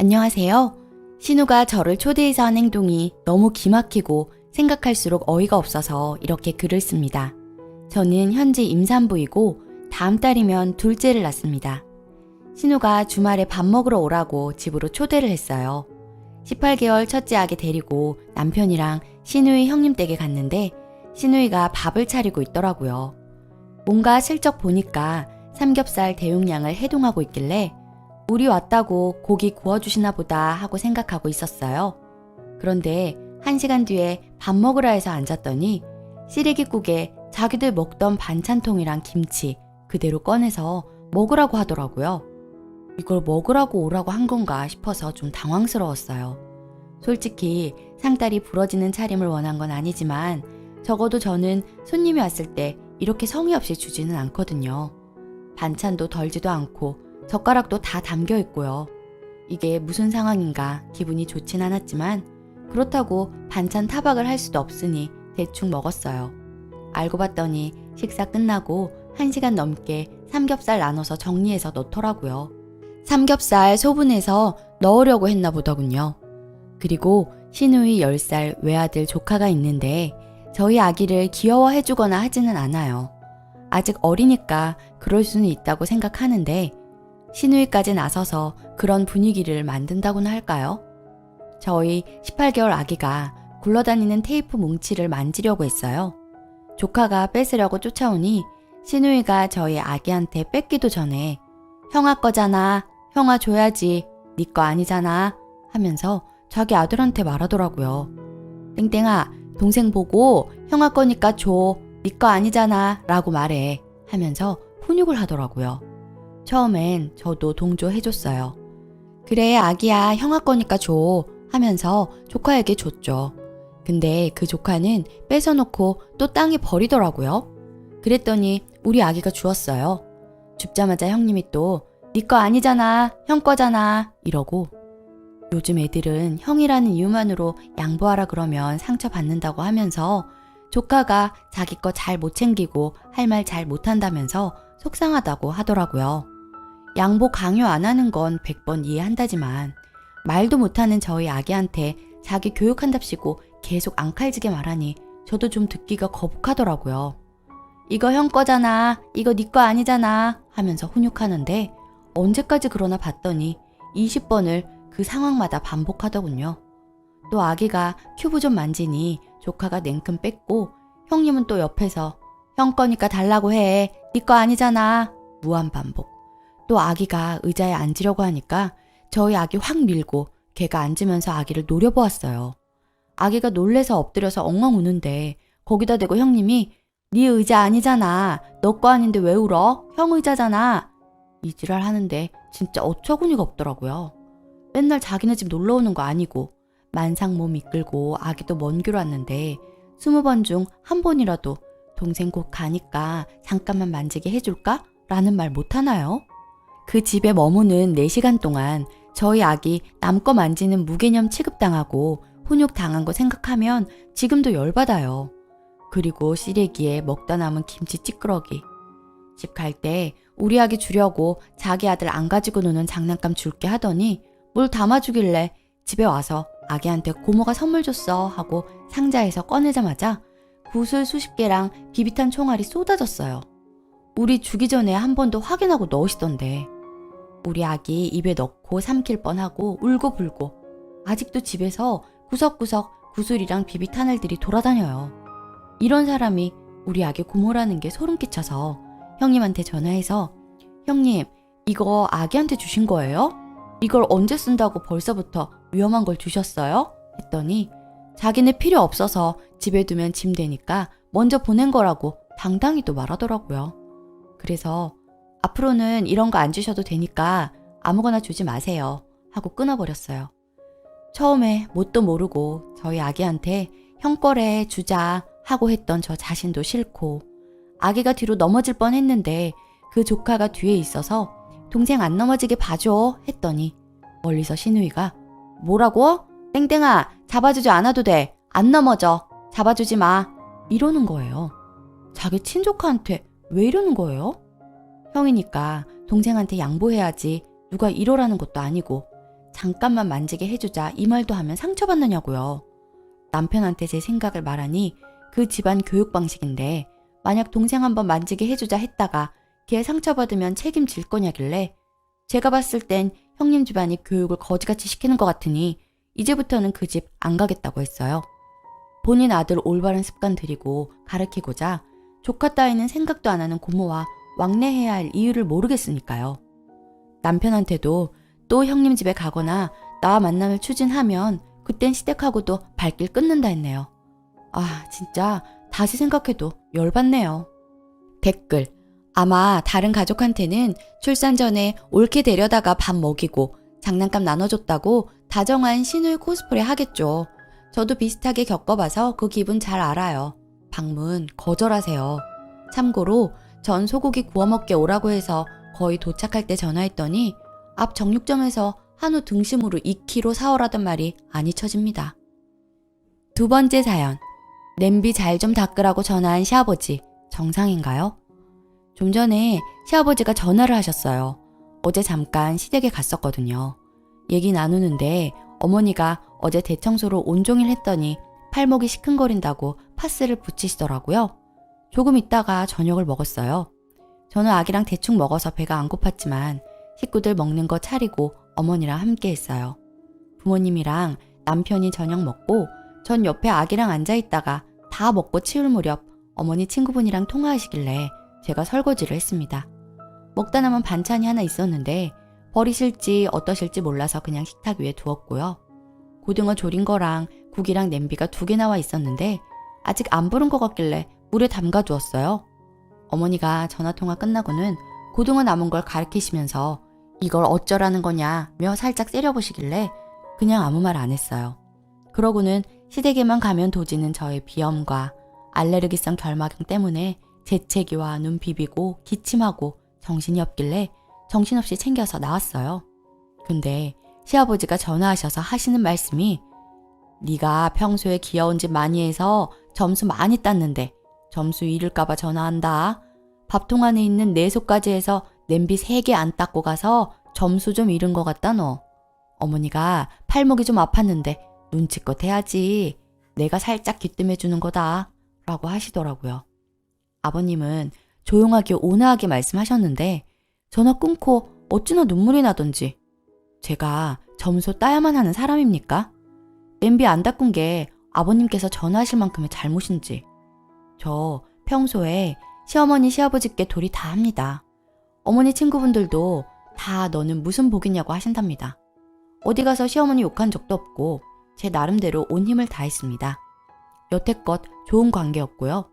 안녕하세요. 신우가 저를 초대해서 한 행동이 너무 기막히고 생각할수록 어이가 없어서 이렇게 글을 씁니다. 저는 현재 임산부이고 다음 달이면 둘째를 낳습니다. 신우가 주말에 밥 먹으러 오라고 집으로 초대를 했어요. 18개월 첫째 아기 데리고 남편이랑 신우이 형님 댁에 갔는데 신우이가 밥을 차리고 있더라고요. 뭔가 슬쩍 보니까 삼겹살 대용량을 해동하고 있길래 우리 왔다고 고기 구워주시나 보다 하고 생각하고 있었어요. 그런데 1시간 뒤에 밥 먹으라 해서 앉았더니 시래기국에 자기들 먹던 반찬통이랑 김치 그대로 꺼내서 먹으라고 하더라고요. 이걸 먹으라고 오라고 한 건가 싶어서 좀 당황스러웠어요. 솔직히 상다리 부러지는 차림을 원한 건 아니지만 적어도 저는 손님이 왔을 때 이렇게 성의 없이 주지는 않거든요. 반찬도 덜지도 않고 젓가락도 다 담겨 있고요. 이게 무슨 상황인가 기분이 좋진 않았지만 그렇다고 반찬 타박을 할 수도 없으니 대충 먹었어요. 알고 봤더니 식사 끝나고 1시간 넘게 삼겹살 나눠서 정리해서 넣더라고요. 삼겹살 소분해서 넣으려고 했나 보더군요. 그리고 신우이 10살 외아들 조카가 있는데 저희 아기를 귀여워해주거나 하지는 않아요. 아직 어리니까 그럴 수는 있다고 생각하는데 신우이까지 나서서 그런 분위기를 만든다고나 할까요? 저희 18개월 아기가 굴러다니는 테이프 뭉치를 만지려고 했어요. 조카가 뺏으려고 쫓아오니 신우이가 저희 아기한테 뺏기도 전에 형아 거잖아, 형아 줘야지, 네 거 아니잖아 하면서 자기 아들한테 말하더라고요. 땡땡아, 동생 보고 형아 거니까 줘, 네 거 아니잖아 라고 말해 하면서 훈육을 하더라고요. 처음엔 저도 동조해줬어요. 그래 아기야 형아 거니까 줘 하면서 조카에게 줬죠. 근데 그 조카는 뺏어놓고 또 땅에 버리더라고요. 그랬더니 우리 아기가 주웠어요. 줍자마자 형님이 또 네 거 아니잖아 형 거잖아 이러고 요즘 애들은 형이라는 이유만으로 양보하라 그러면 상처받는다고 하면서 조카가 자기 거 잘 못 챙기고 할 말 잘 못한다면서 속상하다고 하더라고요. 양보 강요 안 하는 건 100번 이해한다지만 말도 못하는 저희 아기한테 자기 교육한답시고 계속 앙칼지게 말하니 저도 좀 듣기가 거북하더라고요. 이거 형 거잖아, 이거 네 거 아니잖아 하면서 훈육하는데 언제까지 그러나 봤더니 20번을 그 상황마다 반복하더군요. 또 아기가 큐브 좀 만지니 조카가 냉큼 뺏고 형님은 또 옆에서 형 거니까 달라고 해, 네 거 아니잖아 무한 반복. 또 아기가 의자에 앉으려고 하니까 저희 아기 확 밀고 걔가 앉으면서 아기를 노려보았어요. 아기가 놀래서 엎드려서 엉엉 우는데 거기다 대고 형님이 네 의자 아니잖아, 너 거 아닌데 왜 울어? 형 의자잖아 이 지랄 하는데 진짜 어처구니가 없더라고요. 맨날 자기네 집 놀러 오는 거 아니고 만상 몸 이끌고 아기도 먼 길 왔는데 20번 중 한 번이라도 동생 곧 가니까 잠깐만 만지게 해줄까? 라는 말 못하나요? 그 집에 머무는 4시간 동안 저희 아기 남 거 만지는 무개념 취급당하고 훈육 당한 거 생각하면 지금도 열받아요. 그리고 시래기에 먹다 남은 김치 찌끄러기. 집 갈 때 우리 아기 주려고 자기 아들 안 가지고 노는 장난감 줄게 하더니 뭘 담아주길래 집에 와서 아기한테 고모가 선물 줬어 하고 상자에서 꺼내자마자 구슬 수십 개랑 비비탄 총알이 쏟아졌어요. 우리 주기 전에 한 번 더 확인하고 넣으시던데 우리 아기 입에 넣고 삼킬 뻔하고 울고불고 아직도 집에서 구석구석 구슬이랑 비비탄알들이 돌아다녀요. 이런 사람이 우리 아기 고모라는 게 소름 끼쳐서 형님한테 전화해서 형님 이거 아기한테 주신 거예요? 이걸 언제 쓴다고 벌써부터 위험한 걸 주셨어요? 했더니 자기네 필요 없어서 집에 두면 짐 되니까 먼저 보낸 거라고 당당히 또 말하더라고요. 그래서 앞으로는 이런 거 안 주셔도 되니까 아무거나 주지 마세요 하고 끊어버렸어요. 처음에 뭣도 모르고 저희 아기한테 형 거래 주자 하고 했던 저 자신도 싫고 아기가 뒤로 넘어질 뻔했는데 그 조카가 뒤에 있어서 동생 안 넘어지게 봐줘 했더니 멀리서 신우이가 뭐라고? 땡땡아 잡아주지 않아도 돼. 안 넘어져. 잡아주지 마. 이러는 거예요. 자기 친조카한테 왜 이러는 거예요? 형이니까 동생한테 양보해야지 누가 이러라는 것도 아니고 잠깐만 만지게 해주자 이 말도 하면 상처받느냐고요. 남편한테 제 생각을 말하니 그 집안 교육 방식인데 만약 동생 한번 만지게 해주자 했다가 걔 상처받으면 책임질 거냐길래 제가 봤을 땐 형님 집안이 교육을 거지같이 시키는 것 같으니 이제부터는 그 집 안 가겠다고 했어요. 본인 아들 올바른 습관 들이고 가르치고자 조카 따위는 생각도 안 하는 고모와 왕래해야 할 이유를 모르겠으니까요. 남편한테도 또 형님 집에 가거나 나와 만남을 추진하면 그땐 시댁하고도 발길 끊는다 했네요. 아, 진짜 다시 생각해도 열받네요. 댓글. 아마 다른 가족한테는 출산 전에 옳게 데려다가 밥 먹이고 장난감 나눠줬다고 다정한 시누이 코스프레 하겠죠. 저도 비슷하게 겪어봐서 그 기분 잘 알아요. 방문 거절하세요. 참고로 전 소고기 구워 먹게 오라고 해서 거의 도착할 때 전화했더니 앞 정육점에서 한우 등심으로 2kg 사오라던 말이 안 잊혀집니다. 두 번째 사연. 냄비 잘 좀 닦으라고 전화한 시아버지. 정상인가요? 좀 전에 시아버지가 전화를 하셨어요. 어제 잠깐 시댁에 갔었거든요. 얘기 나누는데 어머니가 어제 대청소를 온종일 했더니 팔목이 시큰거린다고 파스를 붙이시더라고요. 조금 있다가 저녁을 먹었어요. 저는 아기랑 대충 먹어서 배가 안 고팠지만 식구들 먹는 거 차리고 어머니랑 함께 했어요. 부모님이랑 남편이 저녁 먹고 전 옆에 아기랑 앉아있다가 다 먹고 치울 무렵 어머니 친구분이랑 통화하시길래 제가 설거지를 했습니다. 먹다 남은 반찬이 하나 있었는데 버리실지 어떠실지 몰라서 그냥 식탁 위에 두었고요. 고등어 조린 거랑 국이랑 냄비가 2개 나와 있었는데 아직 안 부른 것 같길래 물에 담가 두었어요. 어머니가 전화통화 끝나고는 고등어 남은 걸 가리키시면서 이걸 어쩌라는 거냐며 살짝 때려보시길래 그냥 아무 말 안 했어요. 그러고는 시댁에만 가면 도지는 저의 비염과 알레르기성 결막염 때문에 재채기와 눈 비비고 기침하고 정신이 없길래 정신없이 챙겨서 나왔어요. 근데 시아버지가 전화하셔서 하시는 말씀이 네가 평소에 귀여운 짓 많이 해서 점수 많이 땄는데 점수 잃을까봐 전화한다. 밥통 안에 있는 내 속까지 해서 냄비 3개 안 닦고 가서 점수 좀 잃은 것 같다 너. 어머니가 팔목이 좀 아팠는데 눈치껏 해야지. 내가 살짝 귀뜸해주는 거다. 라고 하시더라고요. 아버님은 조용하게 온화하게 말씀하셨는데 전화 끊고 어찌나 눈물이 나던지. 제가 점수 따야만 하는 사람입니까? 냄비 안 닦은 게 아버님께서 전화하실 만큼의 잘못인지. 저 평소에 시어머니 시아버지께 도리 다 합니다. 어머니 친구분들도 다 너는 무슨 복이냐고 하신답니다. 어디 가서 시어머니 욕한 적도 없고 제 나름대로 온 힘을 다했습니다. 여태껏 좋은 관계였고요.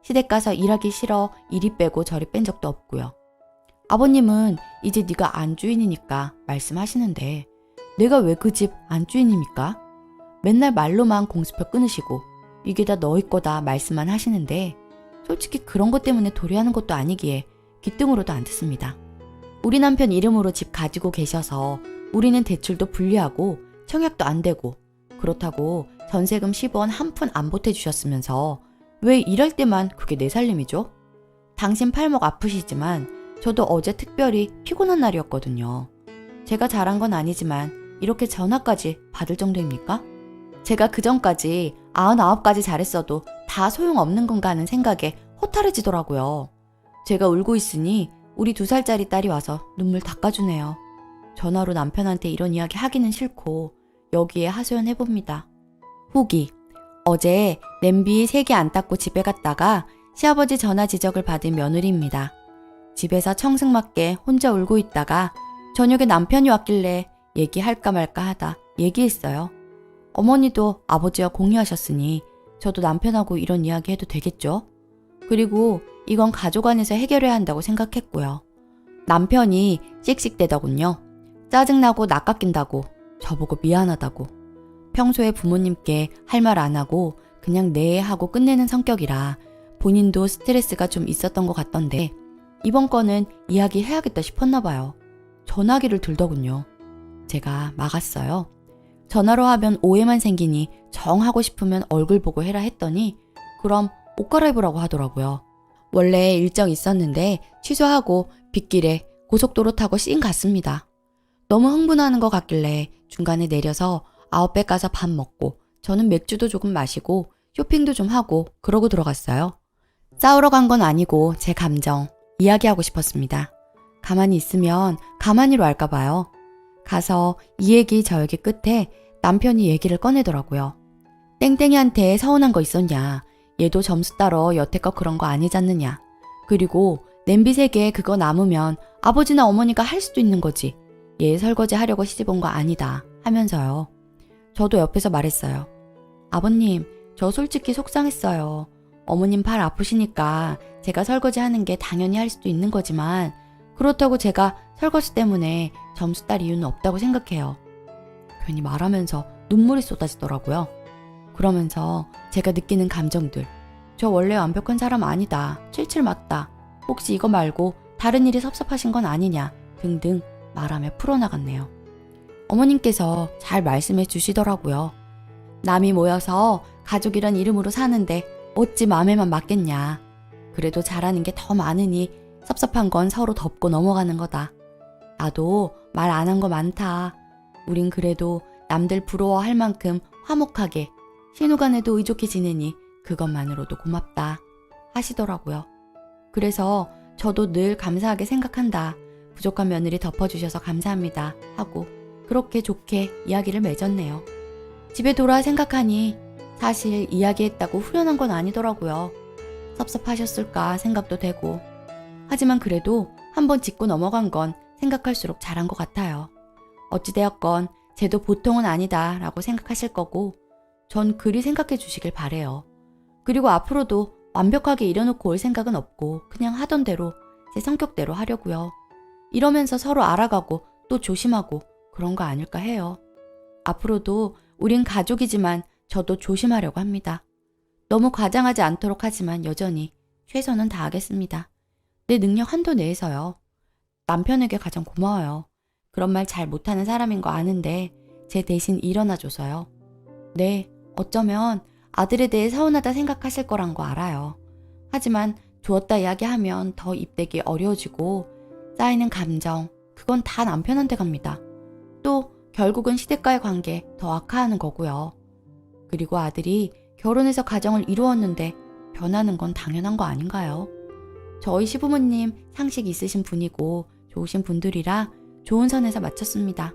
시댁 가서 일하기 싫어 이리 빼고 저리 뺀 적도 없고요. 아버님은 이제 네가 안주인이니까 말씀하시는데 내가 왜 그 집 안주인입니까? 맨날 말로만 공수표 끊으시고 이게 다 너희 거다 말씀만 하시는데 솔직히 그런 것 때문에 도리하는 것도 아니기에 귀등으로도 안 듣습니다. 우리 남편 이름으로 집 가지고 계셔서 우리는 대출도 불리하고 청약도 안 되고 그렇다고 전세금 10원 한 푼 안 보태주셨으면서 왜 일할 때만 그게 내 살림이죠? 당신 팔목 아프시지만 저도 어제 특별히 피곤한 날이었거든요. 제가 잘한 건 아니지만 이렇게 전화까지 받을 정도입니까? 제가 그전까지 99가지 잘했어도 다 소용없는 건가 하는 생각에 허탈해지더라고요. 제가 울고 있으니 우리 2살짜리 딸이 와서 눈물 닦아주네요. 전화로 남편한테 이런 이야기 하기는 싫고 여기에 하소연해봅니다. 후기. 어제 냄비 3개 안 닦고 집에 갔다가 시아버지 전화 지적을 받은 며느리입니다. 집에서 청승맞게 혼자 울고 있다가 저녁에 남편이 왔길래 얘기할까 말까 하다 얘기했어요. 어머니도 아버지와 공유하셨으니 저도 남편하고 이런 이야기 해도 되겠죠? 그리고 이건 가족 안에서 해결해야 한다고 생각했고요. 남편이 씩씩대더군요. 짜증나고 낯깎인다고, 저보고 미안하다고. 평소에 부모님께 할 말 안 하고 그냥 네 하고 끝내는 성격이라 본인도 스트레스가 좀 있었던 것 같던데 이번 건은 이야기해야겠다 싶었나 봐요. 전화기를 들더군요. 제가 막았어요. 전화로 하면 오해만 생기니 정 하고 싶으면 얼굴 보고 해라 했더니 그럼 옷 갈아입으라고 하더라고요. 원래 일정 있었는데 취소하고 빗길에 고속도로 타고 씬 갔습니다. 너무 흥분하는 것 같길래 중간에 내려서 아웃백 가서 밥 먹고 저는 맥주도 조금 마시고 쇼핑도 좀 하고 그러고 들어갔어요. 싸우러 간 건 아니고 제 감정 이야기하고 싶었습니다. 가만히 있으면 가만히로 할까 봐요. 가서 이 얘기 저 얘기 끝에 남편이 얘기를 꺼내더라고요. 땡땡이한테 서운한 거 있었냐. 얘도 점수 따러 여태껏 그런 거 아니잖느냐. 그리고 냄비 3개 그거 남으면 아버지나 어머니가 할 수도 있는 거지. 얘 설거지 하려고 시집 온 거 아니다 하면서요. 저도 옆에서 말했어요. 아버님, 저 솔직히 속상했어요. 어머님 팔 아프시니까 제가 설거지 하는 게 당연히 할 수도 있는 거지만 그렇다고 제가 설거지 때문에 점수 딸 이유는 없다고 생각해요. 괜히 말하면서 눈물이 쏟아지더라고요. 그러면서 제가 느끼는 감정들. 저 원래 완벽한 사람 아니다. 칠칠 맞다. 혹시 이거 말고 다른 일이 섭섭하신 건 아니냐 등등 말하며 풀어나갔네요. 어머님께서 잘 말씀해 주시더라고요. 남이 모여서 가족이란 이름으로 사는데 어찌 맘에만 맞겠냐. 그래도 잘하는 게 더 많으니 섭섭한 건 서로 덮고 넘어가는 거다. 나도 말 안 한 거 많다. 우린 그래도 남들 부러워할 만큼 화목하게 신우간에도 의족해 지내니 그것만으로도 고맙다 하시더라고요. 그래서 저도 늘 감사하게 생각한다. 부족한 며느리 덮어주셔서 감사합니다 하고 그렇게 좋게 이야기를 맺었네요. 집에 돌아 생각하니 사실 이야기했다고 후련한 건 아니더라고요. 섭섭하셨을까 생각도 되고. 하지만 그래도 한번 짚고 넘어간 건 생각할수록 잘한 것 같아요. 어찌되었건 쟤도 보통은 아니다 라고 생각하실 거고 전 그리 생각해 주시길 바래요. 그리고 앞으로도 완벽하게 이뤄놓고 올 생각은 없고 그냥 하던 대로 제 성격대로 하려고요. 이러면서 서로 알아가고 또 조심하고 그런 거 아닐까 해요. 앞으로도 우린 가족이지만 저도 조심하려고 합니다. 너무 과장하지 않도록 하지만 여전히 최선은 다하겠습니다. 내 능력 한도 내에서요. 남편에게 가장 고마워요. 그런 말 잘 못하는 사람인 거 아는데 제 대신 일어나줘서요. 네, 어쩌면 아들에 대해 서운하다 생각하실 거란 거 알아요. 하지만 두었다 이야기하면 더 입대기 어려워지고 쌓이는 감정, 그건 다 남편한테 갑니다. 또 결국은 시댁과의 관계 더 악화하는 거고요. 그리고 아들이 결혼해서 가정을 이루었는데 변하는 건 당연한 거 아닌가요? 저희 시부모님 상식 있으신 분이고 좋으신 분들이라 좋은 선에서 마쳤습니다.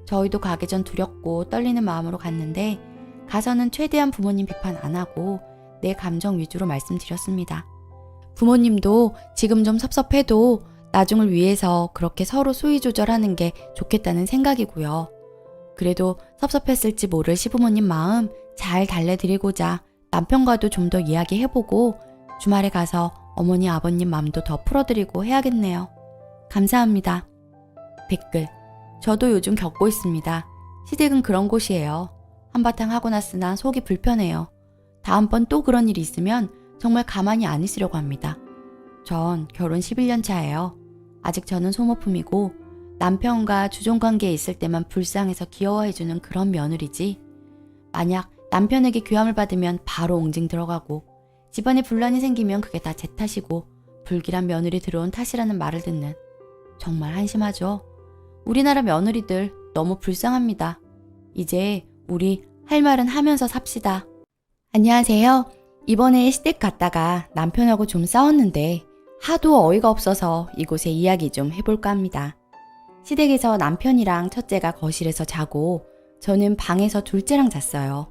저희도 가기 전 두렵고 떨리는 마음으로 갔는데 가서는 최대한 부모님 비판 안 하고 내 감정 위주로 말씀드렸습니다. 부모님도 지금 좀 섭섭해도 나중을 위해서 그렇게 서로 수위 조절하는 게 좋겠다는 생각이고요. 그래도 섭섭했을지 모를 시부모님 마음 잘 달래드리고자 남편과도 좀 더 이야기해보고 주말에 가서 어머니 아버님 마음도 더 풀어드리고 해야겠네요. 감사합니다. 댓글. 저도 요즘 겪고 있습니다. 시댁은 그런 곳이에요. 한바탕 하고 났으나 속이 불편해요. 다음번 또 그런 일이 있으면 정말 가만히 안 있으려고 합니다. 전 결혼 11년 차예요. 아직 저는 소모품이고 남편과 주종관계에 있을 때만 불쌍해서 귀여워해주는 그런 며느리지. 만약 남편에게 귀함을 받으면 바로 옹징 들어가고 집안에 분란이 생기면 그게 다 제 탓이고 불길한 며느리 들어온 탓이라는 말을 듣는 정말 한심하죠. 우리나라 며느리들 너무 불쌍합니다. 이제 우리 할 말은 하면서 삽시다. 안녕하세요. 이번에 시댁 갔다가 남편하고 좀 싸웠는데 하도 어이가 없어서 이곳에 이야기 좀 해볼까 합니다. 시댁에서 남편이랑 첫째가 거실에서 자고 저는 방에서 둘째랑 잤어요.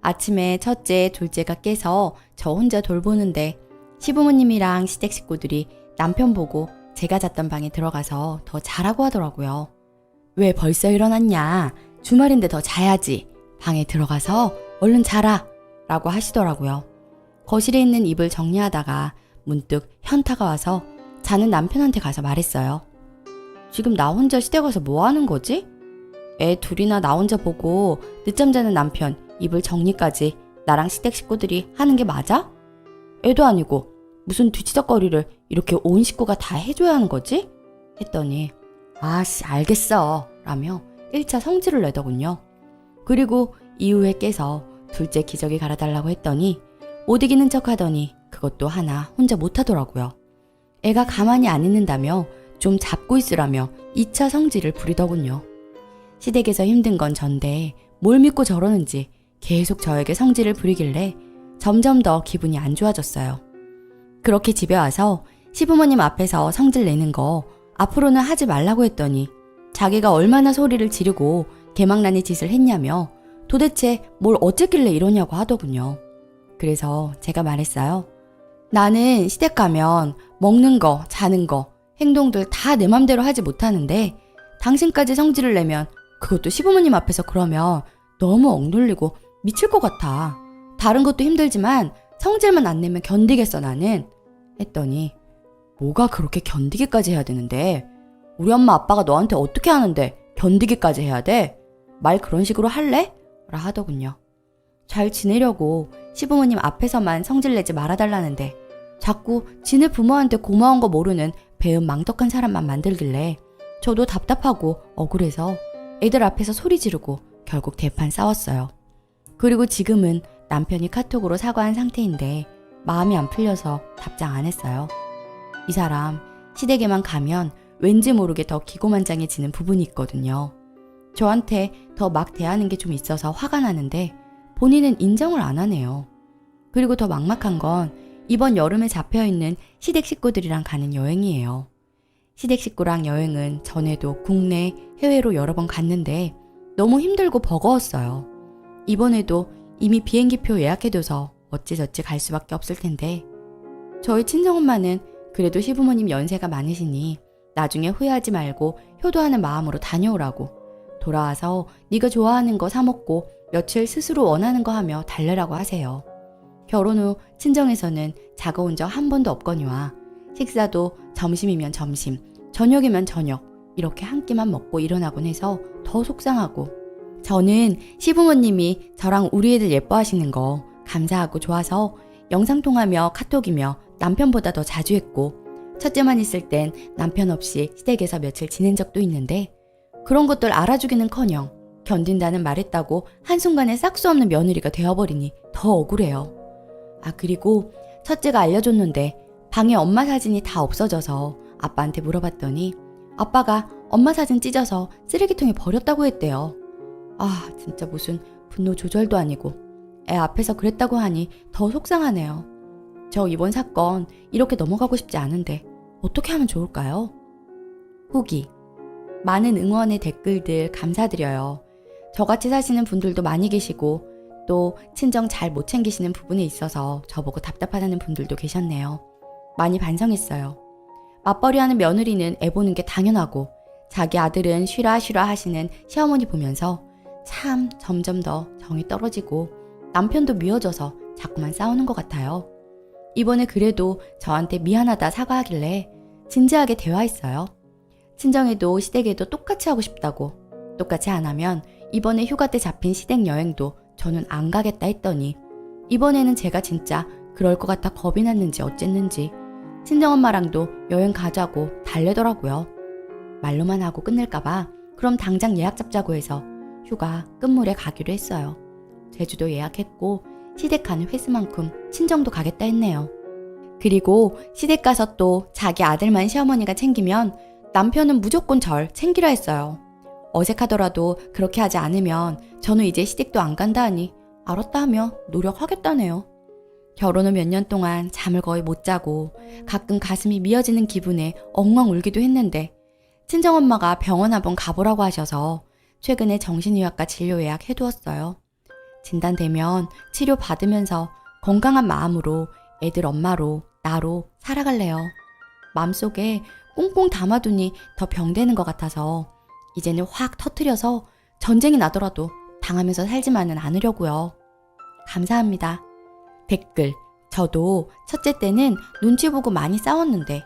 아침에 첫째, 둘째가 깨서 저 혼자 돌보는데 시부모님이랑 시댁 식구들이 남편 보고 제가 잤던 방에 들어가서 더 자라고 하더라고요. 왜 벌써 일어났냐? 주말인데 더 자야지. 방에 들어가서 얼른 자라. 라고 하시더라고요. 거실에 있는 이불 정리하다가 문득 현타가 와서 자는 남편한테 가서 말했어요. 지금 나 혼자 시댁 가서 뭐 하는 거지? 애 둘이나 나 혼자 보고 늦잠 자는 남편 이불 정리까지 나랑 시댁 식구들이 하는 게 맞아? 애도 아니고 무슨 뒤치덕거리를 이렇게 온 식구가 다 해줘야 하는 거지? 했더니 아씨 알겠어 라며 1차 성질을 내더군요. 그리고 이후에 깨서 둘째 기저귀 갈아달라고 했더니 못 이기는 척 하더니 그것도 하나 혼자 못하더라고요. 애가 가만히 안 있는다며 좀 잡고 있으라며 2차 성질을 부리더군요. 시댁에서 힘든 건 전데 뭘 믿고 저러는지 계속 저에게 성질을 부리길래 점점 더 기분이 안 좋아졌어요. 그렇게 집에 와서 시부모님 앞에서 성질 내는 거 앞으로는 하지 말라고 했더니 자기가 얼마나 소리를 지르고 개망나니 짓을 했냐며 도대체 뭘 어쨌길래 이러냐고 하더군요. 그래서 제가 말했어요. 나는 시댁 가면 먹는 거, 자는 거, 행동들 다 내 맘대로 하지 못하는데 당신까지 성질을 내면 그것도 시부모님 앞에서 그러면 너무 억눌리고 미칠 것 같아. 다른 것도 힘들지만 성질만 안 내면 견디겠어 나는. 했더니 뭐가 그렇게 견디기까지 해야 되는데? 우리 엄마 아빠가 너한테 어떻게 하는데 견디기까지 해야 돼? 말 그런 식으로 할래? 라 하더군요. 잘 지내려고 시부모님 앞에서만 성질내지 말아달라는데 자꾸 지네 부모한테 고마운 거 모르는 배은 망덕한 사람만 만들길래 저도 답답하고 억울해서 애들 앞에서 소리 지르고 결국 대판 싸웠어요. 그리고 지금은 남편이 카톡으로 사과한 상태인데 마음이 안 풀려서 답장 안 했어요. 이 사람 시댁에만 가면 왠지 모르게 더 기고만장해지는 부분이 있거든요. 저한테 더 막 대하는 게 좀 있어서 화가 나는데 본인은 인정을 안 하네요. 그리고 더 막막한 건 이번 여름에 잡혀있는 시댁 식구들이랑 가는 여행이에요. 시댁 식구랑 여행은 전에도 국내, 해외로 여러 번 갔는데 너무 힘들고 버거웠어요. 이번에도 이미 비행기표 예약해둬서 어찌저찌 갈 수밖에 없을 텐데 저희 친정엄마는 그래도 시부모님 연세가 많으시니 나중에 후회하지 말고 효도하는 마음으로 다녀오라고 돌아와서 네가 좋아하는 거 사 먹고 며칠 스스로 원하는 거 하며 달래라고 하세요. 결혼 후 친정에서는 자가 온 적 한 번도 없거니와 식사도 점심이면 점심, 저녁이면 저녁 이렇게 한 끼만 먹고 일어나곤 해서 더 속상하고 저는 시부모님이 저랑 우리 애들 예뻐하시는 거 감사하고 좋아서 영상통화며 카톡이며 남편보다 더 자주 했고 첫째만 있을 땐 남편 없이 시댁에서 며칠 지낸 적도 있는데 그런 것들 알아주기는커녕 견딘다는 말했다고 한순간에 싹수 없는 며느리가 되어버리니 더 억울해요. 아 그리고 첫째가 알려줬는데 방에 엄마 사진이 다 없어져서 아빠한테 물어봤더니 아빠가 엄마 사진 찢어서 쓰레기통에 버렸다고 했대요. 아 진짜 무슨 분노 조절도 아니고 애 앞에서 그랬다고 하니 더 속상하네요. 저 이번 사건 이렇게 넘어가고 싶지 않은데 어떻게 하면 좋을까요? 후기 많은 응원의 댓글들 감사드려요. 저같이 사시는 분들도 많이 계시고 또 친정 잘 못 챙기시는 부분에 있어서 저보고 답답하다는 분들도 계셨네요. 많이 반성했어요. 맞벌이하는 며느리는 애 보는 게 당연하고 자기 아들은 쉬라 하시는 시어머니 보면서 참 점점 더 정이 떨어지고 남편도 미워져서 자꾸만 싸우는 것 같아요. 이번에 그래도 저한테 미안하다 사과하길래 진지하게 대화했어요. 친정에도 시댁에도 똑같이 하고 싶다고 똑같이 안 하면 이번에 휴가 때 잡힌 시댁 여행도 저는 안 가겠다 했더니 이번에는 제가 진짜 그럴 것 같아 겁이 났는지 어쨌는지 친정엄마랑도 여행 가자고 달래더라고요. 말로만 하고 끝낼까봐 그럼 당장 예약 잡자고 해서 휴가 끝물에 가기로 했어요. 제주도 예약했고 시댁 가는 횟수만큼 친정도 가겠다 했네요. 그리고 시댁 가서 또 자기 아들만 시어머니가 챙기면 남편은 무조건 절 챙기라 했어요. 어색하더라도 그렇게 하지 않으면 저는 이제 시댁도 안 간다 하니 알았다 하며 노력하겠다네요. 결혼 후 몇 년 동안 잠을 거의 못 자고 가끔 가슴이 미어지는 기분에 엉엉 울기도 했는데 친정엄마가 병원 한번 가보라고 하셔서 최근에 정신의학과 진료 예약 해두었어요. 진단되면 치료 받으면서 건강한 마음으로 애들 엄마로 나로 살아갈래요. 마음속에 꽁꽁 담아두니 더 병되는 것 같아서 이제는 확 터트려서 전쟁이 나더라도 당하면서 살지만은 않으려고요. 감사합니다. 댓글 저도 첫째 때는 눈치 보고 많이 싸웠는데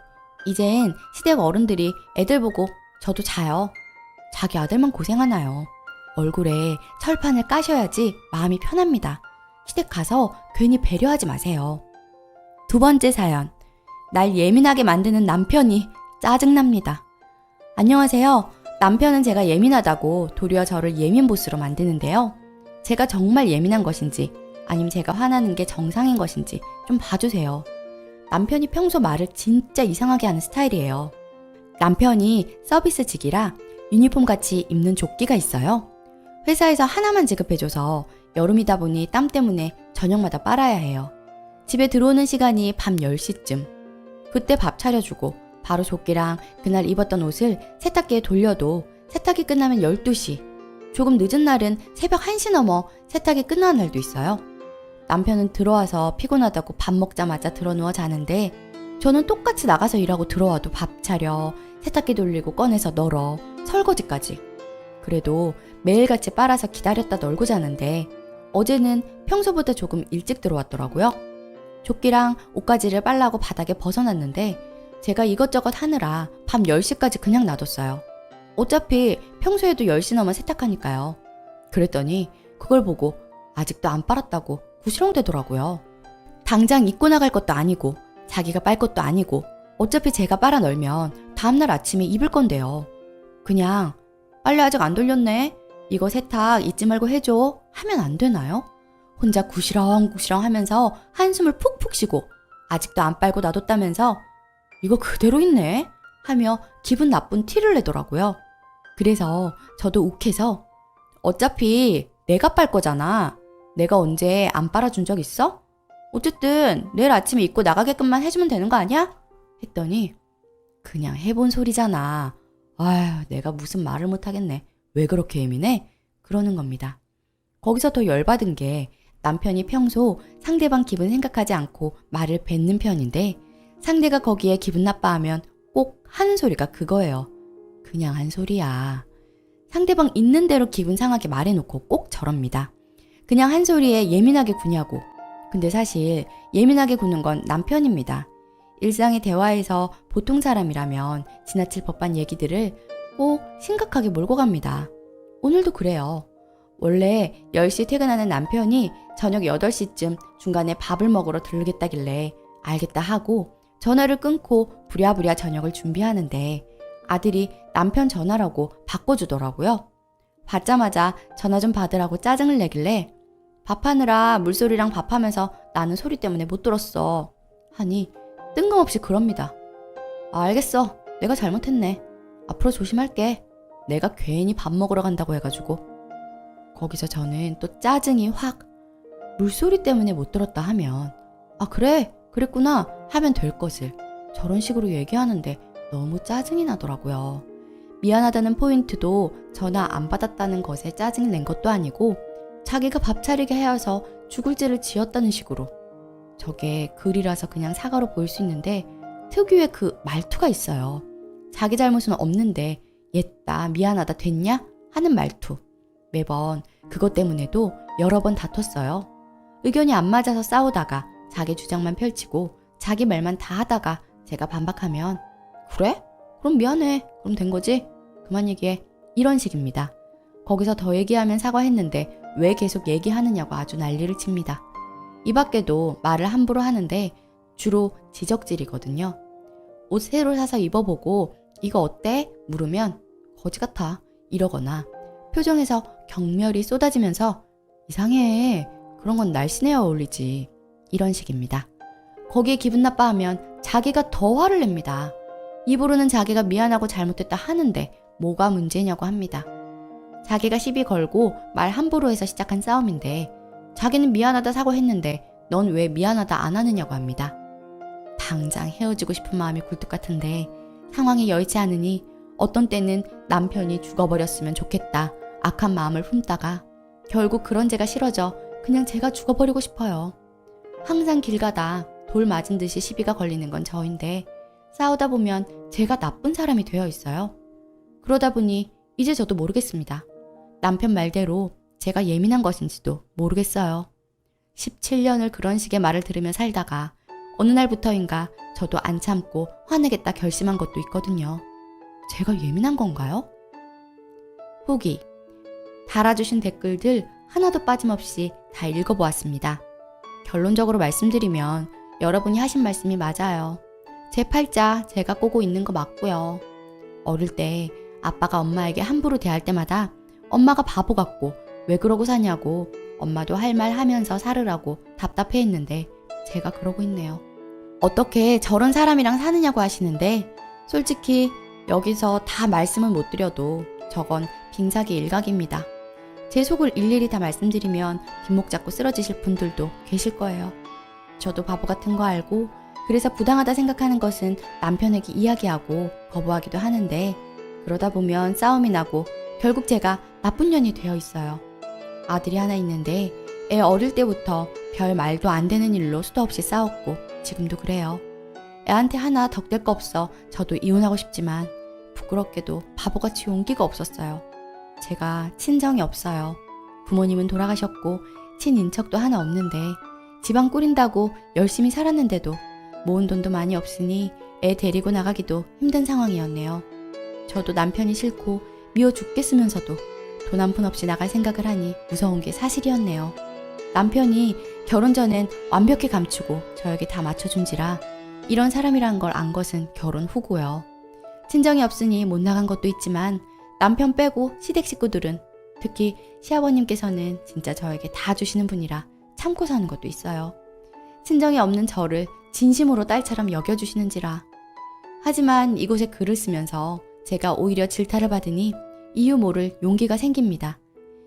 이젠 시댁 어른들이 애들 보고 저도 자요. 자기 아들만 고생하나요. 얼굴에 철판을 까셔야지 마음이 편합니다. 시댁 가서 괜히 배려하지 마세요. 두 번째 사연. 날 예민하게 만드는 남편이 짜증납니다. 안녕하세요. 남편은 제가 예민하다고 도리어 저를 예민보스로 만드는데요. 제가 정말 예민한 것인지 아니면 제가 화나는 게 정상인 것인지 좀 봐주세요. 남편이 평소 말을 진짜 이상하게 하는 스타일이에요. 남편이 서비스직이라 유니폼같이 입는 조끼가 있어요. 회사에서 하나만 지급해줘서 여름이다 보니 땀 때문에 저녁마다 빨아야 해요. 집에 들어오는 시간이 밤 10시쯤. 그때 밥 차려주고 바로 조끼랑 그날 입었던 옷을 세탁기에 돌려도 세탁이 끝나면 12시. 조금 늦은 날은 새벽 1시 넘어 세탁이 끝나는 날도 있어요. 남편은 들어와서 피곤하다고 밥 먹자마자 들어누워 자는데 저는 똑같이 나가서 일하고 들어와도 밥 차려, 세탁기 돌리고 꺼내서 널어, 설거지까지. 그래도 매일같이 빨아서 기다렸다 널고 자는데 어제는 평소보다 조금 일찍 들어왔더라고요. 조끼랑 옷가지를 빨라고 바닥에 벗어놨는데 제가 이것저것 하느라 밤 10시까지 그냥 놔뒀어요. 어차피 평소에도 10시 넘어 세탁하니까요. 그랬더니 그걸 보고 아직도 안 빨았다고 구시렁대더라고요. 당장 입고 나갈 것도 아니고 자기가 빨 것도 아니고 어차피 제가 빨아 널면 다음날 아침에 입을 건데요. 그냥 빨래 아직 안 돌렸네. 이거 세탁 잊지 말고 해줘. 하면 안 되나요? 혼자 구시렁구시렁 하면서 한숨을 푹푹 쉬고 아직도 안 빨고 놔뒀다면서 이거 그대로 있네 하며 기분 나쁜 티를 내더라고요. 그래서 저도 욱해서 어차피 내가 빨 거잖아. 내가 언제 안 빨아준 적 있어? 어쨌든 내일 아침에 입고 나가게끔만 해주면 되는 거 아니야? 했더니 그냥 해본 소리잖아. 아휴, 내가 무슨 말을 못하겠네. 왜 그렇게 예민해? 그러는 겁니다. 거기서 더 열받은 게 남편이 평소 상대방 기분 생각하지 않고 말을 뱉는 편인데 상대가 거기에 기분 나빠하면 꼭 하는 소리가 그거예요. 그냥 한 소리야. 상대방 있는 대로 기분 상하게 말해놓고 꼭 저럽니다. 그냥 한 소리에 예민하게 구냐고. 근데 사실 예민하게 구는 건 남편입니다. 일상의 대화에서 보통 사람이라면 지나칠 법한 얘기들을 꼭 심각하게 몰고 갑니다. 오늘도 그래요. 원래 10시 퇴근하는 남편이 저녁 8시쯤 중간에 밥을 먹으러 들르겠다길래 알겠다 하고 전화를 끊고 부랴부랴 저녁을 준비하는데 아들이 남편 전화라고 바꿔주더라고요. 받자마자 전화 좀 받으라고 짜증을 내길래 밥하느라 물소리랑 밥하면서 나는 소리 때문에 못 들었어 하니 뜬금없이 그럽니다. 알겠어. 내가 잘못했네. 앞으로 조심할게. 내가 괜히 밥 먹으러 간다고 해가지고. 거기서 저는 또 짜증이 확 물소리 때문에 못 들었다 하면 아 그래 그랬구나 하면 될 것을 저런 식으로 얘기하는데 너무 짜증이 나더라고요. 미안하다는 포인트도 전화 안 받았다는 것에 짜증을 낸 것도 아니고 자기가 밥 차리게 하여서 죽을 죄를 지었다는 식으로. 저게 글이라서 그냥 사과로 보일 수 있는데 특유의 그 말투가 있어요. 자기 잘못은 없는데 옛다 미안하다 됐냐 하는 말투. 매번 그것 때문에도 여러 번 다퉜어요. 의견이 안 맞아서 싸우다가 자기 주장만 펼치고 자기 말만 다 하다가 제가 반박하면 그래? 그럼 미안해. 그럼 된 거지? 그만 얘기해. 이런 식입니다. 거기서 더 얘기하면 사과했는데 왜 계속 얘기하느냐고 아주 난리를 칩니다. 이 밖에도 말을 함부로 하는데 주로 지적질이거든요. 옷 새로 사서 입어보고 이거 어때? 물으면 거지 같아 이러거나 표정에서 경멸이 쏟아지면서 이상해. 그런 건 날씬해야 어울리지. 이런 식입니다. 거기에 기분 나빠하면 자기가 더 화를 냅니다. 입으로는 자기가 미안하고 잘못됐다 하는데 뭐가 문제냐고 합니다. 자기가 시비 걸고 말 함부로 해서 시작한 싸움인데 자기는 미안하다 사과했는데 넌 왜 미안하다 안 하느냐고 합니다. 당장 헤어지고 싶은 마음이 굴뚝 같은데 상황이 여의치 않으니 어떤 때는 남편이 죽어버렸으면 좋겠다 악한 마음을 품다가 결국 그런 제가 싫어져 그냥 제가 죽어버리고 싶어요. 항상 길 가다 돌 맞은 듯이 시비가 걸리는 건 저인데 싸우다 보면 제가 나쁜 사람이 되어 있어요. 그러다 보니 이제 저도 모르겠습니다. 남편 말대로 제가 예민한 것인지도 모르겠어요. 17년을 그런 식의 말을 들으며 살다가 어느 날부터인가 저도 안 참고 화내겠다 결심한 것도 있거든요. 제가 예민한 건가요? 후기. 달아주신 댓글들 하나도 빠짐없이 다 읽어보았습니다. 결론적으로 말씀드리면 여러분이 하신 말씀이 맞아요. 제 팔자 제가 꼬고 있는 거 맞고요. 어릴 때 아빠가 엄마에게 함부로 대할 때마다 엄마가 바보 같고 왜 그러고 사냐고 엄마도 할 말 하면서 살으라고 답답해했는데 제가 그러고 있네요. 어떻게 저런 사람이랑 사느냐고 하시는데 솔직히 여기서 다 말씀을 못 드려도 저건 빙사기 일각입니다. 제 속을 일일이 다 말씀드리면 뒷목 잡고 쓰러지실 분들도 계실 거예요. 저도 바보 같은 거 알고 그래서 부당하다 생각하는 것은 남편에게 이야기하고 거부하기도 하는데 그러다 보면 싸움이 나고 결국 제가 나쁜 년이 되어 있어요. 아들이 하나 있는데 애 어릴 때부터 별 말도 안 되는 일로 수도 없이 싸웠고 지금도 그래요. 애한테 하나 덕될 거 없어 저도 이혼하고 싶지만 부끄럽게도 바보같이 용기가 없었어요. 제가 친정이 없어요. 부모님은 돌아가셨고 친인척도 하나 없는데 집안 꾸린다고 열심히 살았는데도 모은 돈도 많이 없으니 애 데리고 나가기도 힘든 상황이었네요. 저도 남편이 싫고 미워 죽겠으면서도 돈 한 푼 없이 나갈 생각을 하니 무서운 게 사실이었네요. 남편이 결혼 전엔 완벽히 감추고 저에게 다 맞춰준지라 이런 사람이란 걸 안 것은 결혼 후고요. 친정이 없으니 못 나간 것도 있지만 남편 빼고 시댁 식구들은 특히 시아버님께서는 진짜 저에게 다 주시는 분이라 참고 사는 것도 있어요. 친정이 없는 저를 진심으로 딸처럼 여겨주시는지라. 하지만 이곳에 글을 쓰면서 제가 오히려 질타를 받으니 이유 모를 용기가 생깁니다.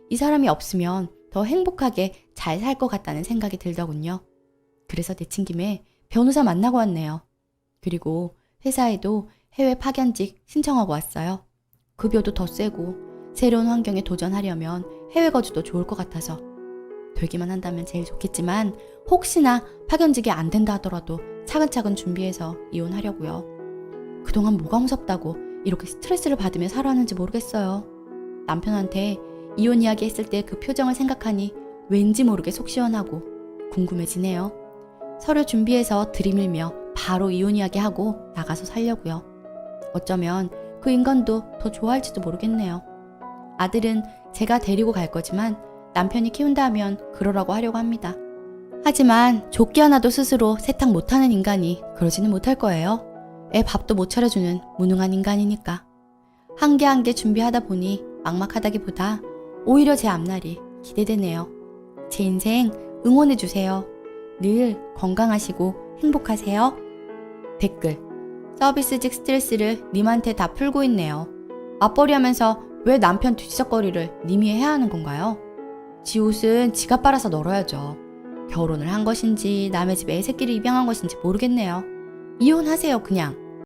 이 사람이 없으면 더 행복하게 잘 살 것 같다는 생각이 들더군요. 그래서 내친김에 변호사 만나고 왔네요. 그리고 회사에도 해외 파견직 신청하고 왔어요. 급여도 더 세고 새로운 환경에 도전하려면 해외 거주도 좋을 것 같아서 되기만 한다면 제일 좋겠지만 혹시나 파견직이 안 된다 하더라도 차근차근 준비해서 이혼하려고요. 그동안 뭐가 무섭다고 이렇게 스트레스를 받으며 살아왔는지 모르겠어요. 남편한테 이혼 이야기 했을 때 그 표정을 생각하니 왠지 모르게 속 시원하고 궁금해지네요. 서류 준비해서 들이밀며 바로 이혼 이야기 하고 나가서 살려고요. 어쩌면 그 인간도 더 좋아할지도 모르겠네요. 아들은 제가 데리고 갈 거지만 남편이 키운다 하면 그러라고 하려고 합니다. 하지만 조끼 하나도 스스로 세탁 못하는 인간이 그러지는 못할 거예요. 애 밥도 못 차려주는 무능한 인간이니까. 한 개 한 개 준비하다 보니 막막하다기보다 오히려 제 앞날이 기대되네요. 제 인생 응원해주세요. 늘 건강하시고 행복하세요. 댓글: 서비스직 스트레스를 님한테 다 풀고 있네요. 맞벌이 하면서 왜 남편 뒤척거리를 님이 해야 하는 건가요? 지 옷은 지가 빨아서 널어야죠. 결혼을 한 것인지 남의 집 애 새끼를 입양한 것인지 모르겠네요. 이혼하세요 그냥.